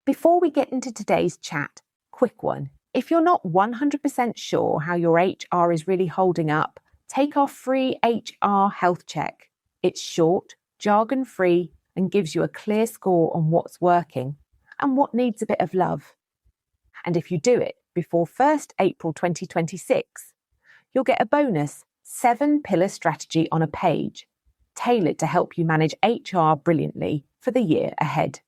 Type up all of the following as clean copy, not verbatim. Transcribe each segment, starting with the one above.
Before we get into today's chat, quick one. If you're not 100% sure how your HR is really holding up, take our free HR health check. It's short, jargon-free, and gives you a clear score on what's working and what needs a bit of love. And if you do it before 1st April 2026, you'll get a bonus 7-pillar strategy on a page, tailored to help you manage HR brilliantly for the year ahead.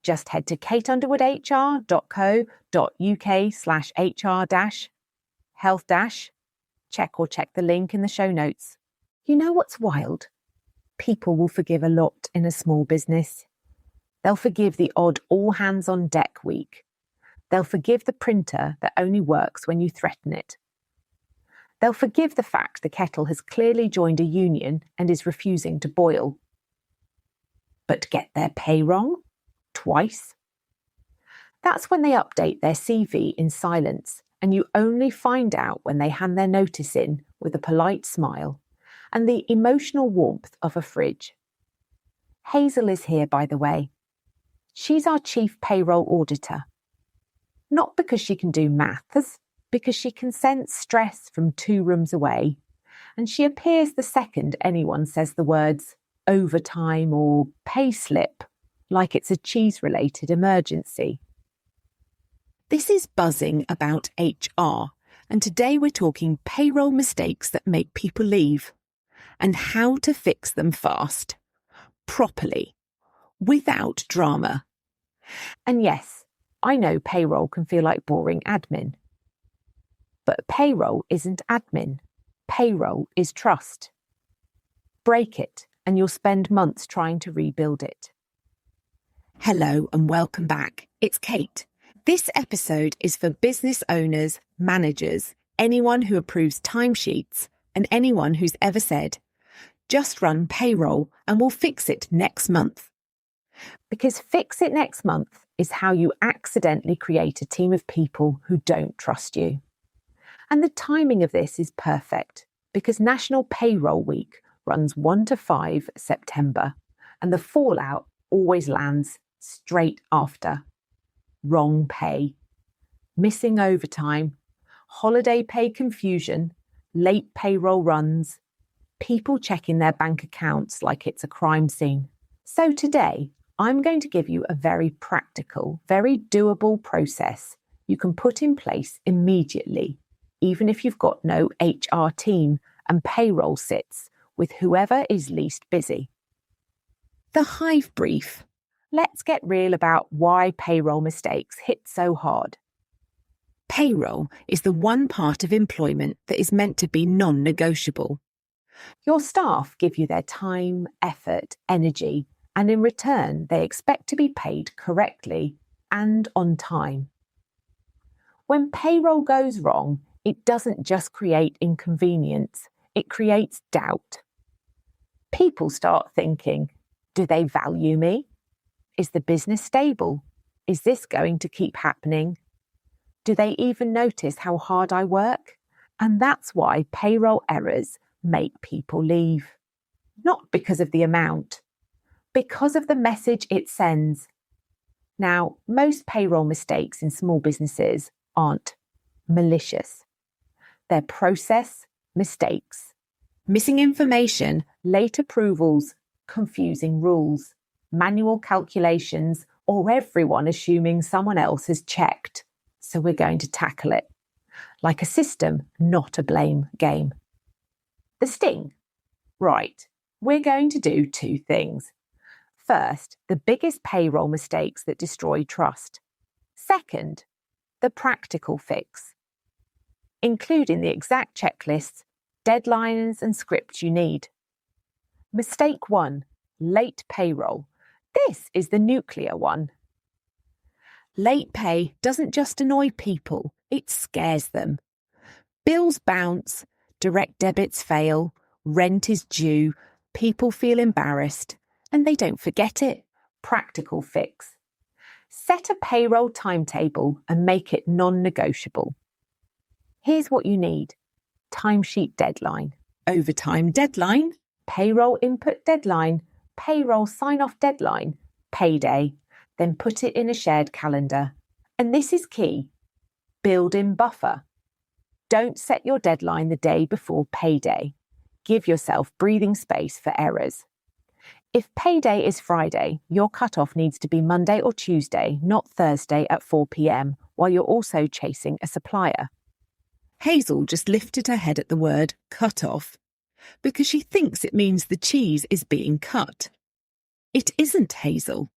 Just head to kateunderwoodhr.co.uk/HR-health-check the link in the show notes. You know what's wild? People will forgive a lot in a small business. They'll forgive the odd all-hands-on-deck week. They'll forgive the printer that only works when you threaten it. They'll forgive the fact the kettle has clearly joined a union and is refusing to boil. But get their pay wrong? Twice? That's when they update their CV in silence, and you only find out when they hand their notice in with a polite smile and the emotional warmth of a fridge. Hazel is here, by the way. She's our chief payroll auditor. Not because she can do maths, because she can sense stress from 2 rooms away, and she appears the second anyone says the words overtime or pay slip, like it's a cheese-related emergency. This is Buzzing About HR, and today we're talking payroll mistakes that make people leave, and how to fix them fast, properly, without drama. And yes, I know payroll can feel like boring admin. But payroll isn't admin. Payroll is trust. Break it, and you'll spend months trying to rebuild it. Hello and welcome back. It's Kate. This episode is for business owners, managers, anyone who approves timesheets, and anyone who's ever said, just run payroll and we'll fix it next month. Because fix it next month is how you accidentally create a team of people who don't trust you. And the timing of this is perfect because National Payroll Week runs 1 to 5 September, and the fallout always lands straight after. Wrong pay, missing overtime, holiday pay confusion, late payroll runs, people checking their bank accounts like it's a crime scene. So today, I'm going to give you a very practical, very doable process you can put in place immediately, even if you've got no HR team and payroll sits with whoever is least busy. The Hive Brief. Let's get real about why payroll mistakes hit so hard. Payroll is the one part of employment that is meant to be non-negotiable. Your staff give you their time, effort, energy, and in return, they expect to be paid correctly and on time. When payroll goes wrong, it doesn't just create inconvenience, it creates doubt. People start thinking, do they value me? Is the business stable? Is this going to keep happening? Do they even notice how hard I work? And that's why payroll errors make people leave. Not because of the amount, because of the message it sends. Now, most payroll mistakes in small businesses aren't malicious. They're process mistakes. Missing information, late approvals, confusing rules, manual calculations, or everyone assuming someone else has checked. So we're going to tackle it. Like a system, not a blame game. The sting. Right, we're going to do 2 things. First, the biggest payroll mistakes that destroy trust. Second, the practical fix, including the exact checklists, deadlines and scripts you need. Mistake 1, late payroll. This is the nuclear one. Late pay doesn't just annoy people, it scares them. Bills bounce, direct debits fail, rent is due, people feel embarrassed, and they don't forget it. Practical fix. Set a payroll timetable and make it non-negotiable. Here's what you need. Timesheet deadline, overtime deadline, payroll input deadline, payroll sign-off deadline, payday. Then put it in a shared calendar. And this is key. Build in buffer. Don't set your deadline the day before payday. Give yourself breathing space for errors. If payday is Friday, your cutoff needs to be Monday or Tuesday, not Thursday at 4 p.m, while you're also chasing a supplier. Hazel just lifted her head at the word cut off because she thinks it means the cheese is being cut. It isn't, Hazel.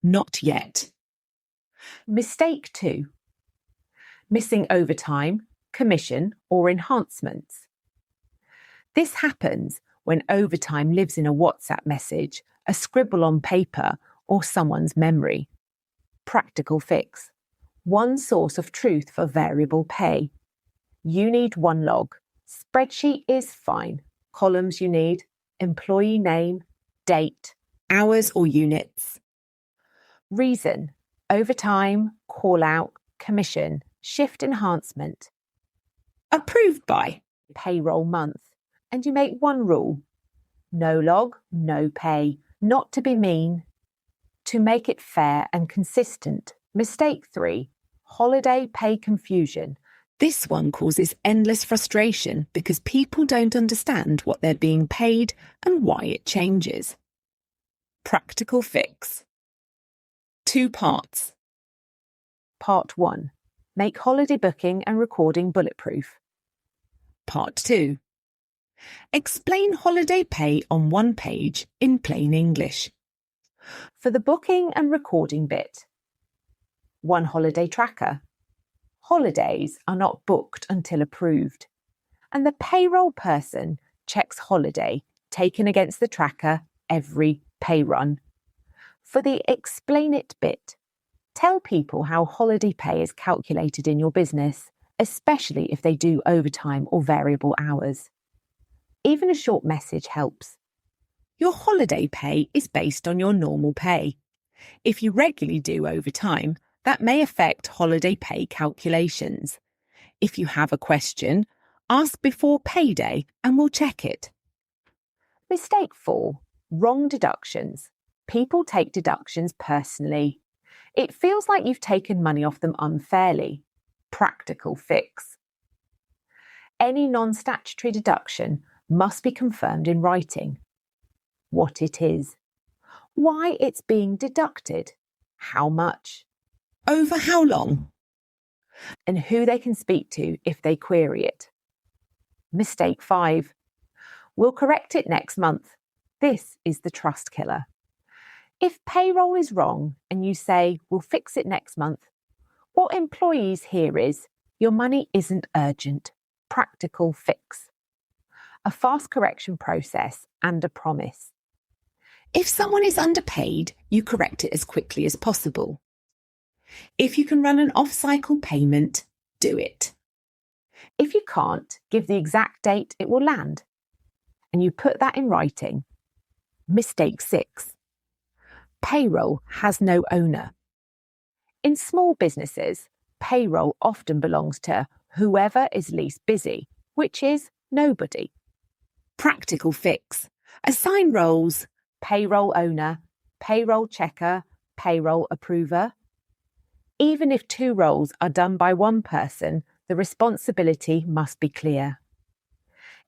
Not yet. Mistake 2. Missing overtime, commission, or enhancements. This happens when overtime lives in a WhatsApp message, a scribble on paper, or someone's memory. Practical fix. One source of truth for variable pay. You need one log. Spreadsheet is fine. Columns you need: employee name, date, Hours or units. reason, overtime, call out, commission, shift enhancement, Approved by. payroll month. And you make one rule: no log, no pay. Not to be mean. To make it fair and consistent. Mistake 3. Holiday pay confusion. This one causes endless frustration because people don't understand what they're being paid and why it changes. Practical fix. 2 parts. Part 1. Make holiday booking and recording bulletproof. Part 2. Explain holiday pay on one page in plain English. For the booking and recording bit. One holiday tracker. Holidays are not booked until approved, and the payroll person checks holiday taken against the tracker every pay run. For the explain it bit, tell people how holiday pay is calculated in your business, especially if they do overtime or variable hours. Even a short message helps. Your holiday pay is based on your normal pay. If you regularly do overtime, that may affect holiday pay calculations. If you have a question, ask before payday and we'll check it. Mistake 4. Wrong deductions. People take deductions personally. It feels like you've taken money off them unfairly. Practical fix. Any non-statutory deduction must be confirmed in writing. What it is, why it's being deducted, how much, Over how long? and who they can speak to if they query it. Mistake 5. We'll correct it next month. This is the trust killer. If payroll is wrong and you say, we'll fix it next month, what employees hear is, your money isn't urgent. Practical fix. A fast correction process and a promise. If someone is underpaid, you correct it as quickly as possible. If you can run an off-cycle payment, do it. If you can't, give the exact date it will land. And you put that in writing. Mistake 6. Payroll has no owner. In small businesses, payroll often belongs to whoever is least busy, which is nobody. Practical fix. Assign roles. Payroll owner, payroll checker, payroll approver. Even if 2 roles are done by one person, the responsibility must be clear.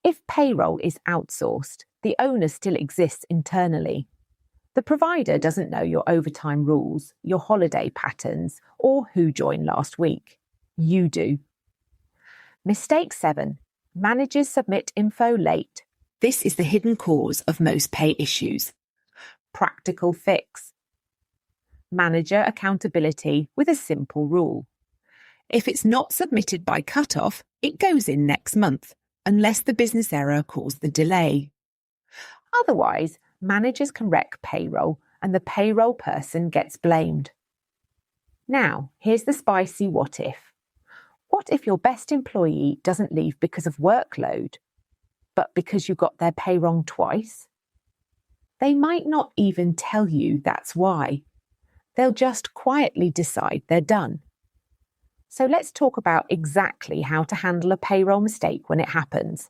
If payroll is outsourced, the owner still exists internally. The provider doesn't know your overtime rules, your holiday patterns, or who joined last week. You do. Mistake 7. Managers submit info late. This is the hidden cause of most pay issues. Practical fix. Manager accountability with a simple rule. If it's not submitted by cut-off, it goes in next month, unless the business error caused the delay. Otherwise, managers can wreck payroll and the payroll person gets blamed. Now, here's the spicy what if. What if your best employee doesn't leave because of workload, but because you got their pay wrong twice? They might not even tell you that's why. They'll just quietly decide they're done. So let's talk about exactly how to handle a payroll mistake when it happens.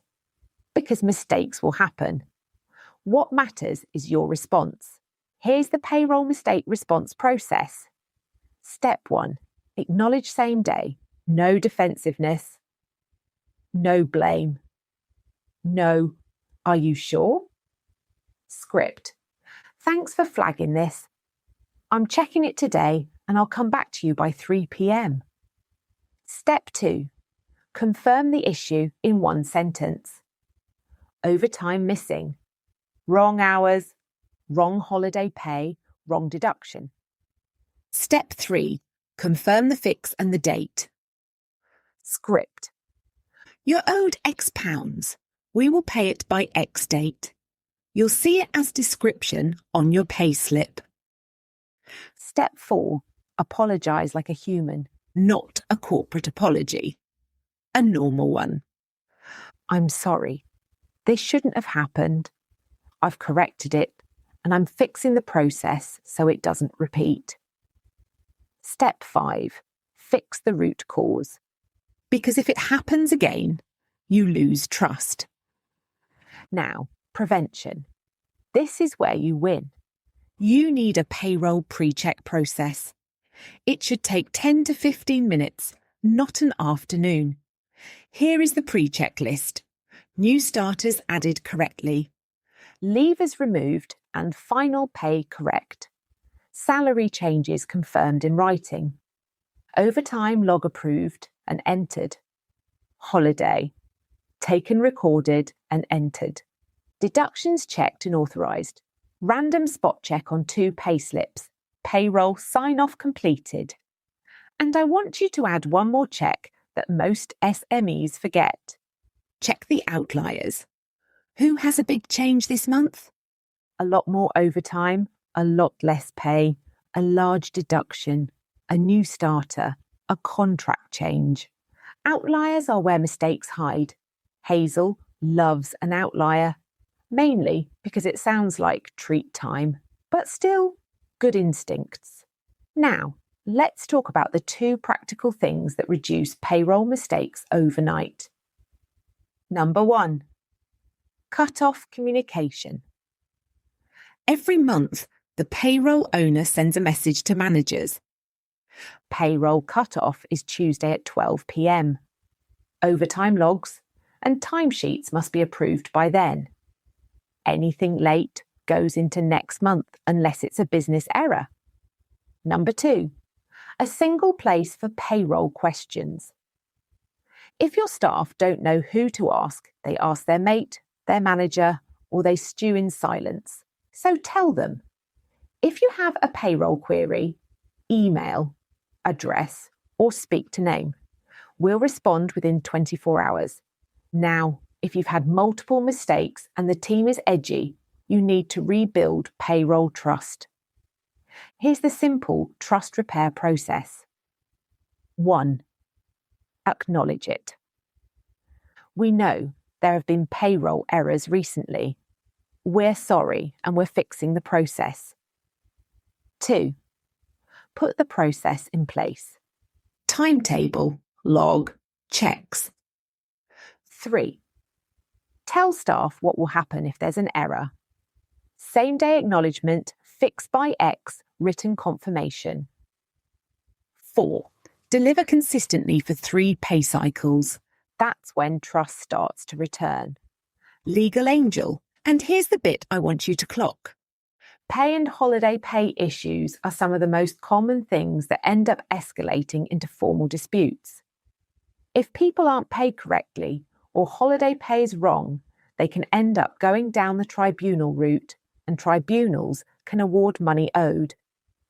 Because mistakes will happen. What matters is your response. Here's the payroll mistake response process. Step 1. Acknowledge same day. No defensiveness. No blame. No, are you sure? Script. Thanks for flagging this. I'm checking it today and I'll come back to you by 3 p.m. Step 2. Confirm the issue in one sentence. Overtime missing. Wrong hours. Wrong holiday pay. Wrong deduction. Step 3. Confirm the fix and the date. Script. You're owed X pounds. We will pay it by X date. You'll see it as description on your payslip. Step 4. Apologise like a human. Not a corporate apology. A normal one. I'm sorry. This shouldn't have happened. I've corrected it and I'm fixing the process so it doesn't repeat. Step 5. Fix the root cause. Because if it happens again, you lose trust. Now, prevention. This is where you win. You need a payroll pre-check process. It should take 10 to 15 minutes, not an afternoon. Here is the pre-check list. New starters added correctly. Leavers removed and final pay correct. Salary changes confirmed in writing. Overtime log approved and entered. Holiday. Taken recorded and entered. Deductions checked and authorised. Random spot check on 2 payslips. Payroll sign-off completed. And I want you to add one more check that most SMEs forget. Check the outliers. Who has a big change this month? A lot more overtime, a lot less pay, a large deduction, a new starter, a contract change. Outliers are where mistakes hide. Hazel loves an outlier, mainly because it sounds like treat time, but still good instincts. Now, let's talk about the 2 practical things that reduce payroll mistakes overnight. Number 1. Cut off communication. Every month, the payroll owner sends a message to managers. Payroll cut-off is Tuesday at 12 p.m. Overtime logs and timesheets must be approved by then. Anything late goes into next month unless it's a business error. Number 2, a single place for payroll questions. If your staff don't know who to ask, they ask their mate, their manager, or they stew in silence. So tell them. If you have a payroll query, email, address, or speak to name. We'll respond within 24 hours. Now, if you've had multiple mistakes and the team is edgy, you need to rebuild payroll trust. Here's the simple trust repair process. 1. Acknowledge it. We know there have been payroll errors recently. We're sorry and we're fixing the process. 2. Put the process in place. Timetable, log, checks. 3. Tell staff what will happen if there's an error. Same-day acknowledgement, fix by X, written confirmation. 4. Deliver consistently for 3 pay cycles. That's when trust starts to return. Legal angel. And here's the bit I want you to clock. Pay and holiday pay issues are some of the most common things that end up escalating into formal disputes. If people aren't paid correctly or holiday pay is wrong, they can end up going down the tribunal route, and tribunals can award money owed,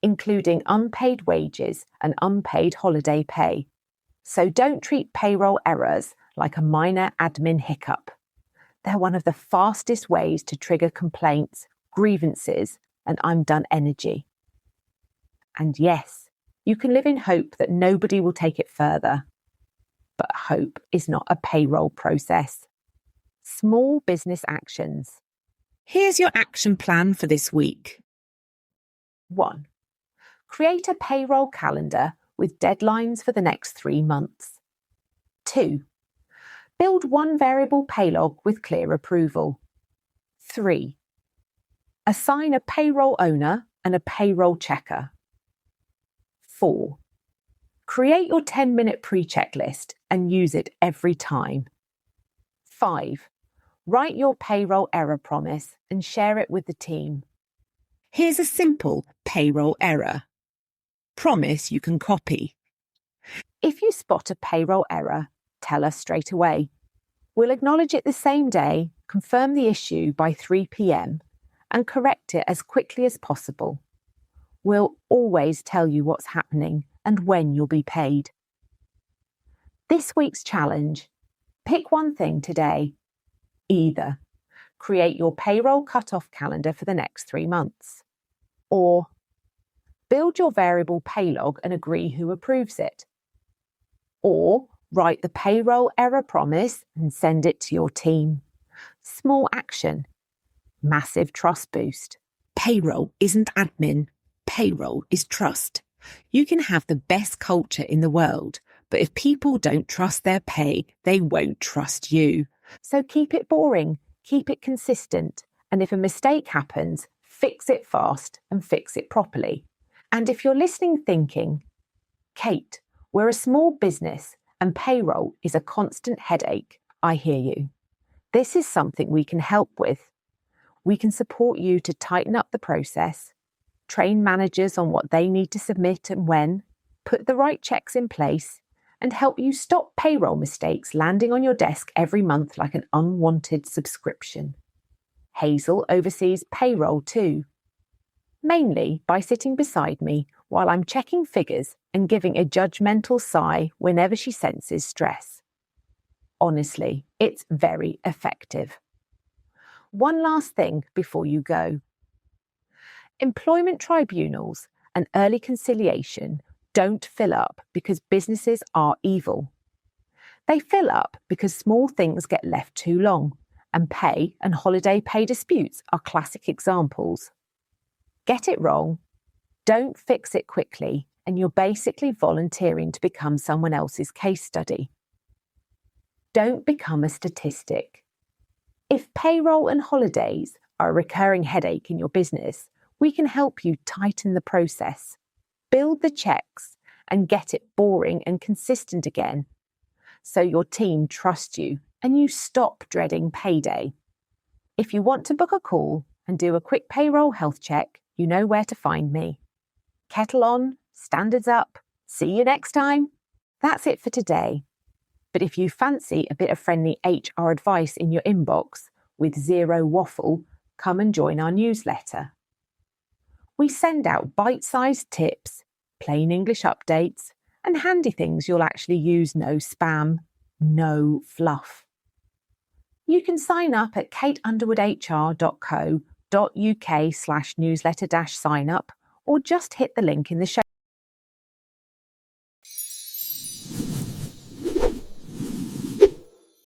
including unpaid wages and unpaid holiday pay. So don't treat payroll errors like a minor admin hiccup. They're one of the fastest ways to trigger complaints, grievances, and I'm done energy. And yes, you can live in hope that nobody will take it further. But hope is not a payroll process. Small business actions. Here's your action plan for this week. 1. Create a payroll calendar with deadlines for the next 3 months. 2. Build one variable pay log with clear approval. 3. Assign a payroll owner and a payroll checker. 4. Create your 10-minute pre-checklist and use it every time. 5. Write your payroll error promise and share it with the team. Here's a simple payroll error. Promise you can copy. If you spot a payroll error, tell us straight away. We'll acknowledge it the same day, confirm the issue by 3 p.m, and correct it as quickly as possible. We'll always tell you what's happening and when you'll be paid. This week's challenge: pick one thing today. Either create your payroll cut-off calendar for the next 3 months, or build your variable pay log and agree who approves it, or write the payroll error promise and send it to your team. Small action, massive trust boost. Payroll isn't admin. Payroll is trust. You can have the best culture in the world, but if people don't trust their pay, they won't trust you. So keep it boring, keep it consistent, and if a mistake happens, fix it fast and fix it properly. And if you're listening thinking, Kate, we're a small business and payroll is a constant headache, I hear you. This is something we can help with. We can support you to tighten up the process, train managers on what they need to submit and when, put the right checks in place, and help you stop payroll mistakes landing on your desk every month like an unwanted subscription. Hazel oversees payroll too, mainly by sitting beside me while I'm checking figures and giving a judgmental sigh whenever she senses stress. Honestly, it's very effective. One last thing before you go. Employment tribunals and early conciliation don't fill up because businesses are evil. They fill up because small things get left too long, and pay and holiday pay disputes are classic examples. Get it wrong, don't fix it quickly, and you're basically volunteering to become someone else's case study. Don't become a statistic. If payroll and holidays are a recurring headache in your business, we can help you tighten the process, build the checks, and get it boring and consistent again, so your team trusts you and you stop dreading payday. If you want to book a call and do a quick payroll health check, you know where to find me. Kettle on, standards up. See you next time. That's it for today. But if you fancy a bit of friendly HR advice in your inbox with zero waffle, come and join our newsletter. We send out bite-sized tips, plain English updates, and handy things you'll actually use. No spam, no fluff. You can sign up at kateunderwoodhr.co.uk/newsletter-sign up, or just hit the link in the show